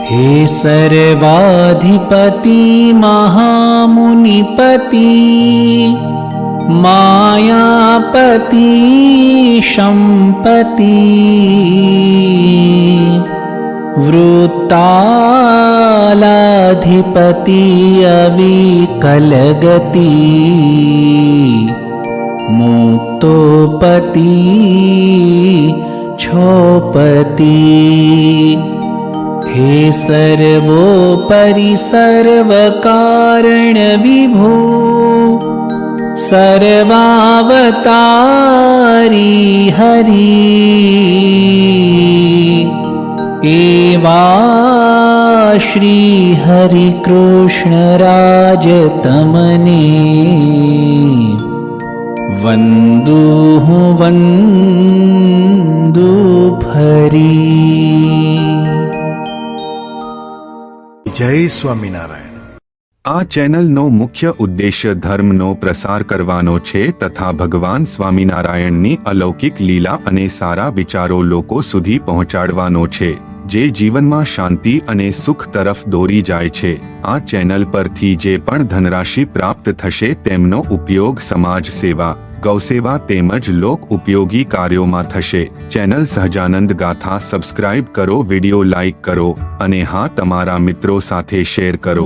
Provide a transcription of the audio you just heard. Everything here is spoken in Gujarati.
हे सर्वाधिपति महामुनिपति मायापति शम्पति वृत्तालाधिपति अविकलगति मुक्तोपति क्षोपति हे सर्वोपरि सर्वकारण विभो सर्वावतारी हरि एवा श्री हरि कृष्ण राज तमने वंदु वंदु फरी। જય સ્વામિનારાયણ। આ ચેનલનો મુખ્ય ઉદ્દેશ્ય ધર્મનો પ્રસાર કરવાનો છે તથા ભગવાન સ્વામિનારાયણની અલૌકિક લીલા અને સારા વિચારો લોકો સુધી પહોંચાડવાનો છે, જે જીવનમાં શાંતિ અને સુખ તરફ દોરી જાય છે। આ ચેનલ પરથી જે પણ ધનરાશિ પ્રાપ્ત થશે તેમનો ઉપયોગ સમાજ સેવા, ગૌસેવા તેમજ લોક ઉપયોગી કાર્યોમાં થશે। ચેનલ સહજાનંદ ગાથા સબસ્ક્રાઇબ કરો, વિડિયો લાઇક કરો અને હા, તમારા મિત્રો સાથે શેર કરો।